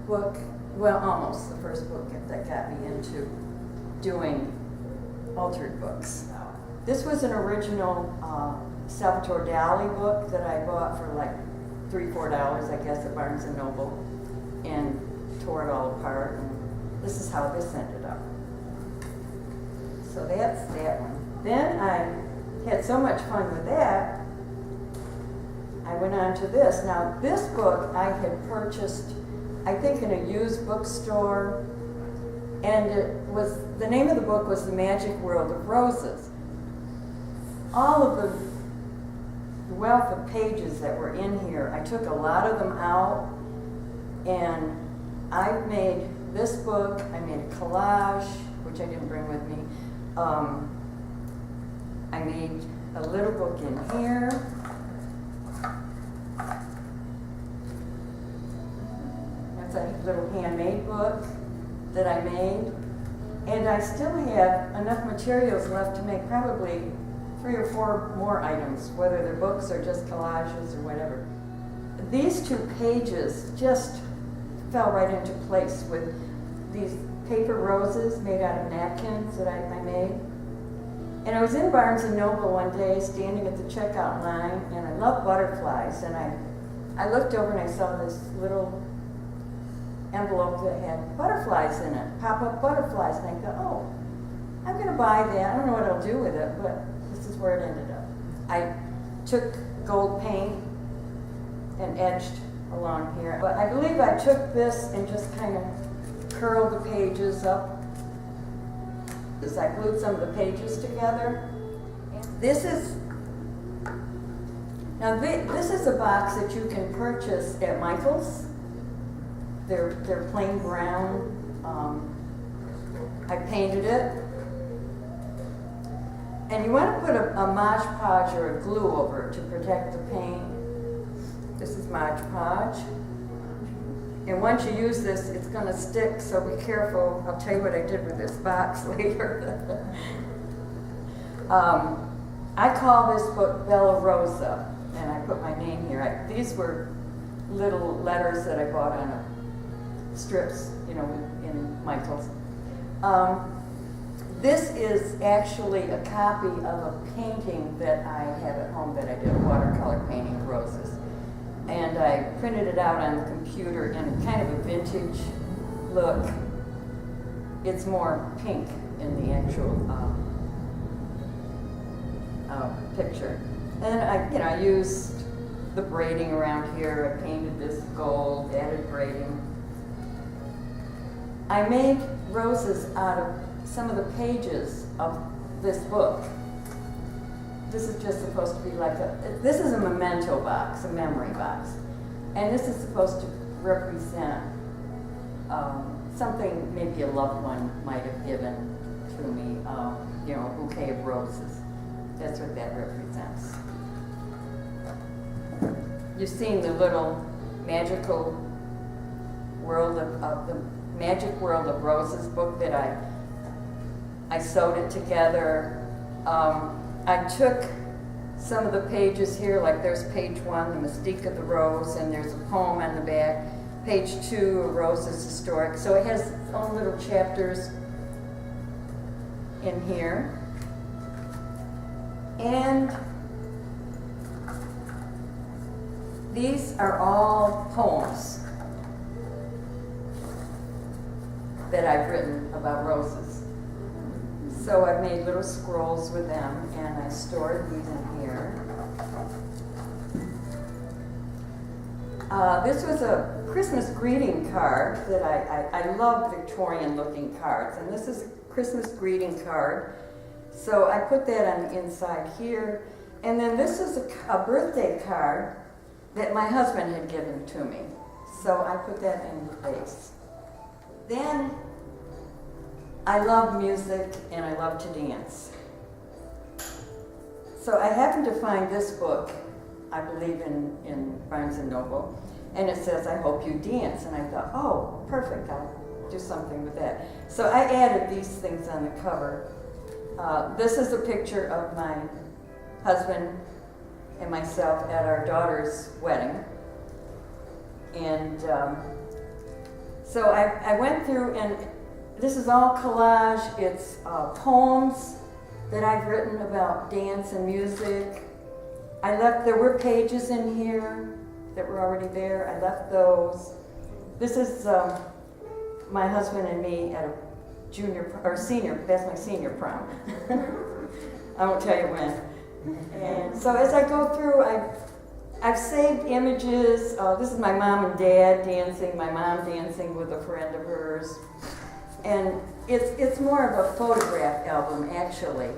book, well, almost the first book that got me into doing altered books. This was an original Salvatore Dali book that I bought for like $3-4, I guess, at Barnes & Noble, and tore it all apart. And this is how this ended up. So that's that one. Then I had so much fun with that, I went on to this. Now, this book I had purchased, I think, in a used bookstore, and the name of the book was The Magic World of Roses. All of the wealth of pages that were in here, I took a lot of them out, and I made this book. I made a collage, which I didn't bring with me. I made a little book in here. That's a little handmade book that I made. And I still have enough materials left to make probably 3 or 4 more items, whether they're books or just collages or whatever. These 2 pages just fell right into place with these paper roses made out of napkins that I made. And I was in Barnes & Noble one day standing at the checkout line, and I love butterflies, and I looked over and I saw this little envelope that had butterflies in it, pop-up butterflies, and I thought, oh, I'm going to buy that. I don't know what I'll do with it, but this is where it ended up. I took gold paint and etched along here, but I believe I took this and just kind of curled the pages up. As I glued some of the pages together. This is a box that you can purchase at Michael's. They're plain brown. I painted it, and you want to put a Mod Podge or a glue over it to protect the paint. This is Mod Podge. And once you use this, it's going to stick, so be careful. I'll tell you what I did with this box later. I call this book Bella Rosa, and I put my name here. These were little letters that I bought on strips, in Michael's. This is actually a copy of a painting that I have at home that I did, a watercolor painting of roses. And I printed it out on the computer in kind of a vintage look. It's more pink in the actual picture. And I used the braiding around here. I painted this gold, added braiding. I made roses out of some of the pages of this book. This is just supposed to be like this is a memento box, a memory box. And this is supposed to represent something maybe a loved one might have given to me, a bouquet of roses. That's what that represents. You've seen the little magical world of the Magic World of Roses book that I sewed it together. I took some of the pages here, like there's page 1, The Mystique of the Rose, and there's a poem on the back. Page 2, A Rose is Historic. So it has its own little chapters in here. And these are all poems that I've written about roses. So I've made little scrolls with them, and I stored these in here. This was a Christmas greeting card that I love Victorian-looking cards, and this is a Christmas greeting card. So I put that on the inside here, and then this is a birthday card that my husband had given to me. So I put that in the base. Then I love music and I love to dance. So I happened to find this book, I believe in Barnes & Noble, and it says, I hope you dance. And I thought, oh, perfect, I'll do something with that. So I added these things on the cover. This is a picture of my husband and myself at our daughter's wedding. And So I went through, and this is all collage. It's poems that I've written about dance and music. There were pages in here that were already there. I left those. This is my husband and me at a senior, that's my senior prom. I won't tell you when. And so as I go through, I've saved images. This is my mom and dad dancing, my mom dancing with a friend of hers. And it's more of a photograph album, actually,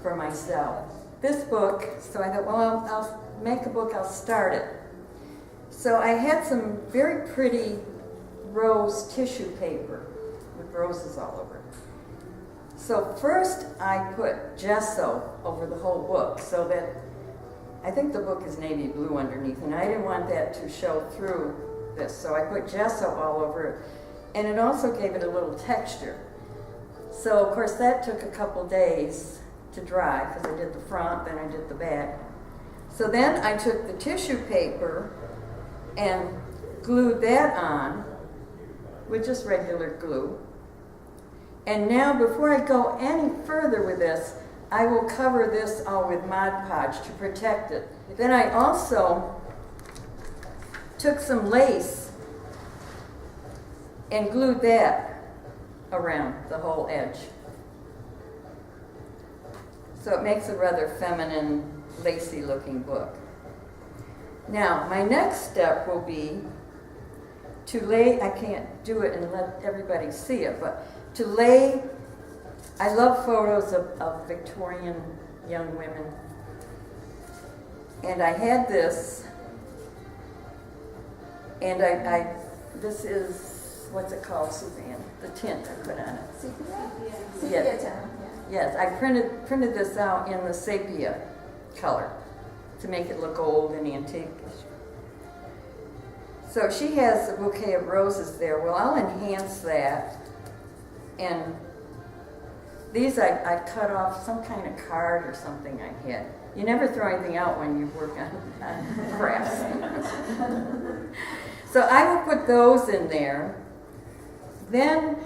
for myself. This book, so I thought, well, I'll make a book, I'll start it. So I had some very pretty rose tissue paper with roses all over it. So first I put gesso over the whole book so that, I think the book is navy blue underneath, and I didn't want that to show through this, so I put gesso all over it, and it also gave it a little texture. So of course that took a couple days to dry, because I did the front, then I did the back. So then I took the tissue paper and glued that on with just regular glue. And now before I go any further with this, I will cover this all with Mod Podge to protect it. Then I also took some lace and glued that around the whole edge. So it makes a rather feminine, lacy looking book. Now, my next step will be to lay, I can't do it and let everybody see it, but to lay, I love photos of Victorian young women. And I had this, and this is, what's it called, Suzanne? The tint I put on it. Sepia Yes. tone, yeah. Yes, I printed this out in the sepia color to make it look old and antique. So she has a bouquet of roses there. Well, I'll enhance that. And these I cut off some kind of card or something I had. You never throw anything out when you work on crafts. So I will put those in there. Then,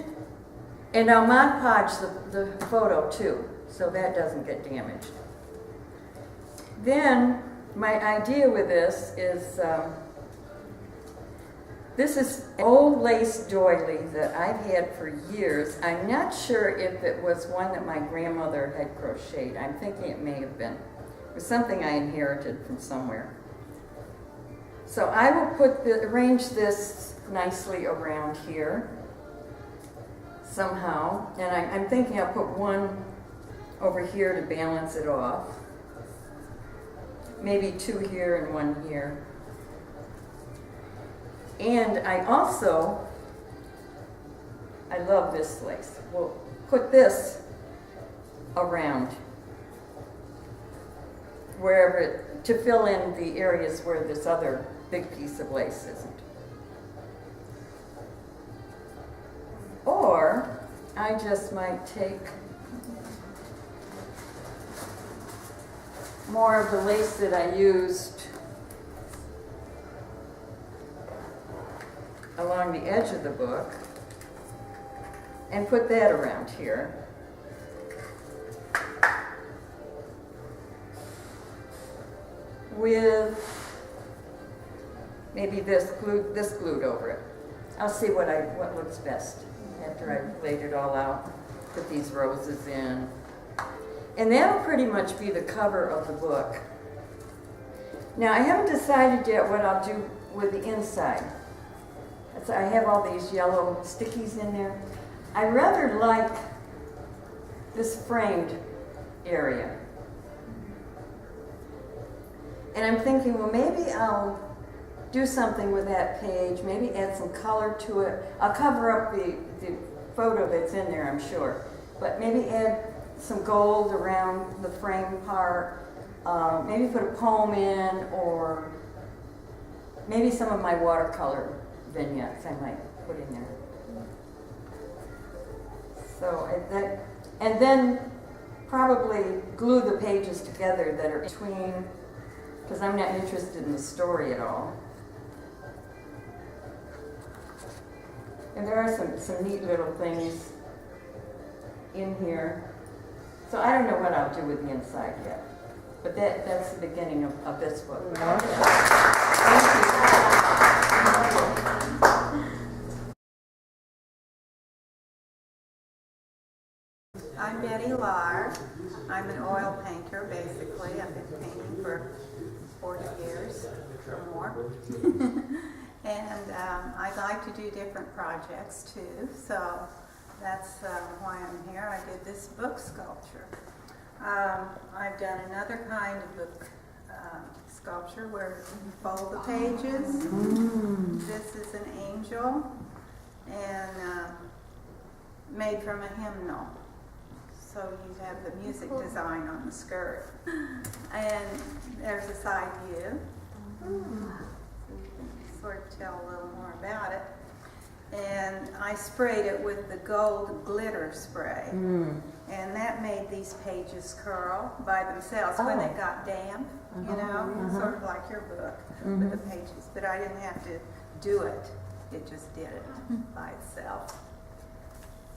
and I'll Mod Podge the photo too, so that doesn't get damaged. Then, my idea with this is old lace doily that I've had for years. I'm not sure if it was one that my grandmother had crocheted. I'm thinking it may have been. It was something I inherited from somewhere. So I will arrange this nicely around here somehow. And I'm thinking I'll put one over here to balance it off. Maybe two here and one here. And I love this lace. We'll put this around to fill in the areas where this other big piece of lace isn't. Or I just might take more of the lace that I used along the edge of the book and put that around here. With maybe this glued over it. I'll see what looks best after I've laid it all out. Put these roses in. And that'll pretty much be the cover of the book. Now I haven't decided yet what I'll do with the inside. So I have all these yellow stickies in there. I rather like this framed area. And I'm thinking, well, maybe I'll do something with that page, maybe add some color to it. I'll cover up the photo that's in there, I'm sure. But maybe add some gold around the frame part. Maybe put a poem in, or maybe some of my watercolor vignettes I might put in there. So and then probably glue the pages together that are between, because I'm not interested in the story at all. And there are some neat little things in here. So I don't know what I'll do with the inside yet. But that's the beginning of this book. Thank you. I'm Betty Laur. I'm an oil painter, basically. I've been painting for 40 years or more. And I like to do different projects too, so that's why I'm here. I did this book sculpture. I've done another kind of book sculpture where you fold the pages. This is an angel and made from a hymnal. So you have the music design on the skirt. And there's a side view. So you can sort of tell a little more about it. And I sprayed it with the gold glitter spray. And that made these pages curl by themselves when they got damp, you know, sort of like your book with the pages. But I didn't have to do it. It just did it by itself.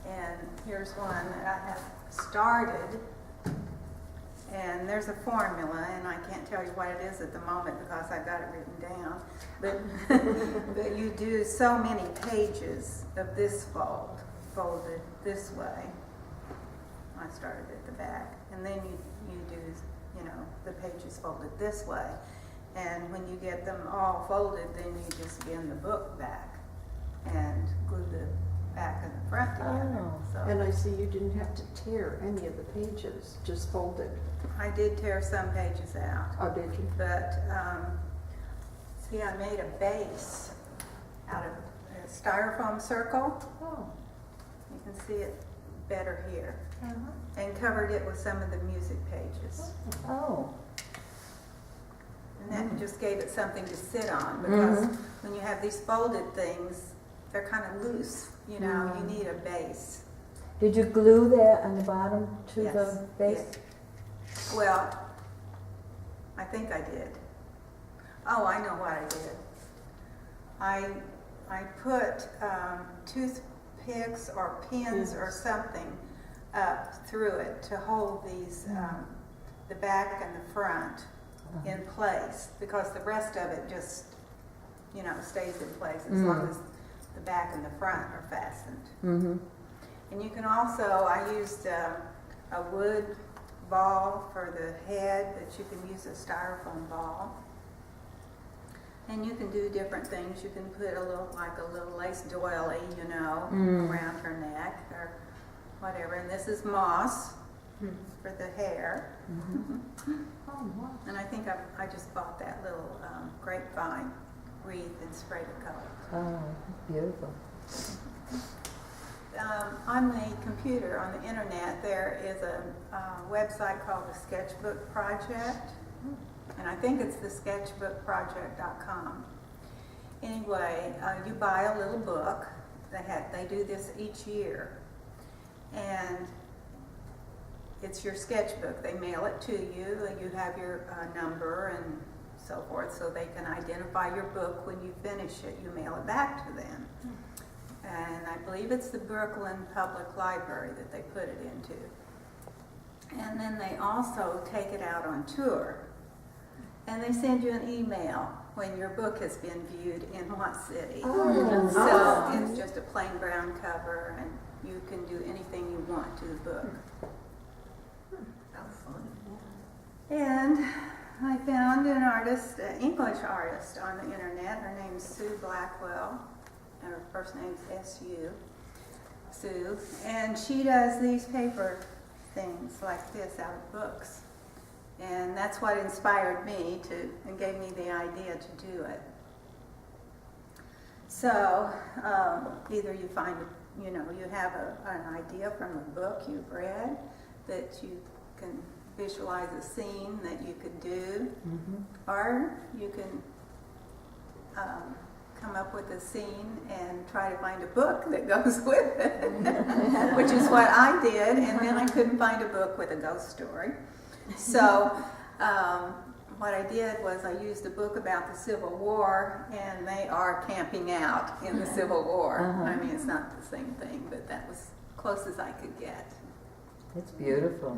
And here's one that I have started. And there's a formula, and I can't tell you what it is at the moment because I've got it written down. But you do so many pages of this folded this way. I started at the back. And then you do, you know, the pages folded this way. And when you get them all folded, then you just bend the book back and glue the back and the front together. So, and I see you didn't have to tear any of the pages, just folded. I did tear some pages out. Oh, did you? But, see, I made a base out of a styrofoam circle. Oh. You can see it better here. And covered it with some of the music pages. Oh. And that just gave it something to sit on, because when you have these folded things, they're kind of loose, you know, you need a base. Did you glue that on the bottom to Yes, the base? yes. Well, I think I did. Oh, I know what I did. I put toothpicks or pins or something up through it to hold these, the back and the front in place, because the rest of it just, you know, stays in place as long as the back and the front are fastened. And you can also, I used a wood ball for the head, but you can use a styrofoam ball. And you can do different things. You can put a little, like a little lace doily, you know, around her neck or whatever. And this is moss for the hair. And I think I just bought that little grapevine wreath and sprayed it gold. Oh, beautiful. On the computer, on the internet, there is a website called the Sketchbook Project. And I think it's the sketchbookproject.com. Anyway, you buy a little book. They do this each year. And it's your sketchbook. They mail it to you. You have your number and so forth, so they can identify your book. When you finish it, you mail it back to them. And I believe it's the Brooklyn Public Library that they put it into. And then they also take it out on tour. And they send you an email when your book has been viewed in what city. So it's just a plain brown cover, and you can do anything you want to the book. How fun. And I found an artist, an English artist on the internet. Her name's Sue Blackwell. Her first name's S.U. Sue. And she does these paper things like this out of books. And that's what inspired me and gave me the idea to do it. So either you find, you know, you have an idea from a book you've read that you can visualize a scene that you could do, or you can come up with a scene and try to find a book that goes with it, which is what I did, and then I couldn't find a book with a ghost story. So what I did was I used a book about the Civil War, and they are camping out in the Civil War. I mean, it's not the same thing, but that was close as I could get. It's beautiful.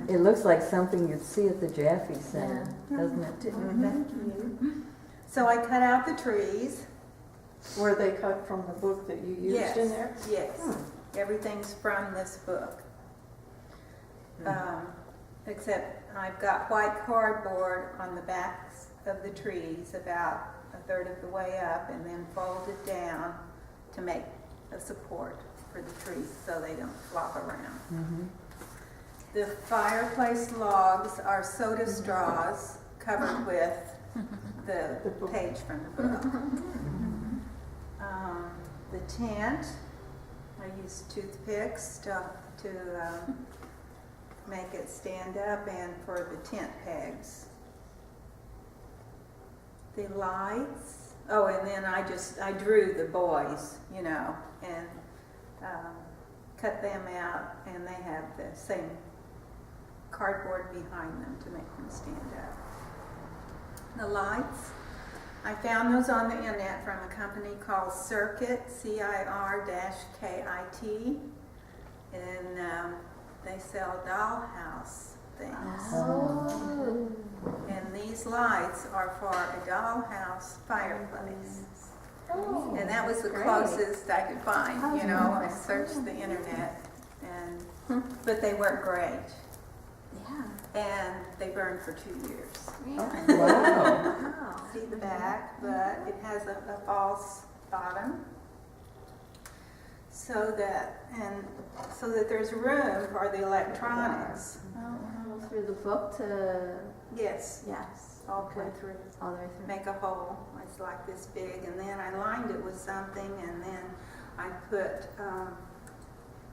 It looks like something you'd see at the Jaffe Center, doesn't it? Thank you. So I cut out the trees. Were they cut from the book that you used in there? Yes. Everything's from this book. Except I've got white cardboard on the backs of the trees about a third of the way up, and then folded down to make a support for the trees so they don't flop around. The fireplace logs are soda straws covered with the page from the book. The tent, I used toothpicks to make it stand up, and for the tent pegs. The lights, oh, and then I drew the boys, you know, and cut them out, and they have the same cardboard behind them to make them stand up. The lights, I found those on the internet from a company called Circuit, CIR-KIT, and they sell dollhouse things. And these lights are for a dollhouse fireplace. And that was the closest I could find, you know. I searched the internet, but they work great. And they burn for 2 years. Wow. See the back, but it has a false bottom, so that there's room for the electronics. Through the book to Yes, all the way through. all the way through. Make a hole. It's like this big, and then I lined it with something, and then I put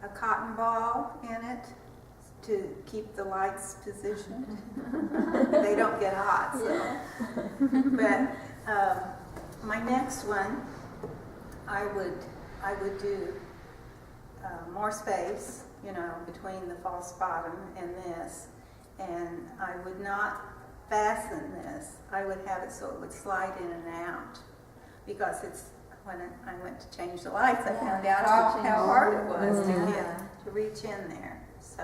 a cotton ball in it to keep the lights positioned. They don't get hot, so. But my next one, I would do more space, you know, between the false bottom and this, and I would not fasten this. I would have it so it would slide in and out, because it's when I went to change the lights, I found out how hard it was to reach in there. So.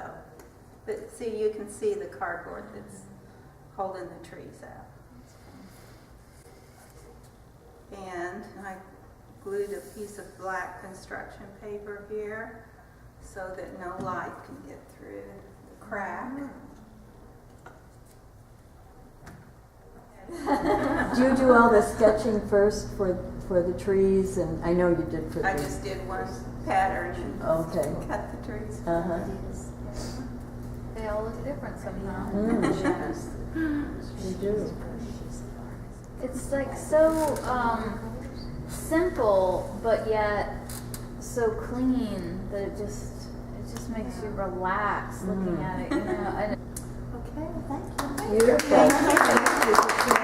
But see, you can see the cardboard that's holding the trees out. And I glued a piece of black construction paper here so that no light can get through the crack. Do you do all the sketching first for the trees? And I know you did for the... I just did one pattern and cut the trees. They all look different somehow. You do. It's like so simple, but yet so clean that it just makes you relax looking at it. You know. Okay, thank you. Beautiful. Thank you.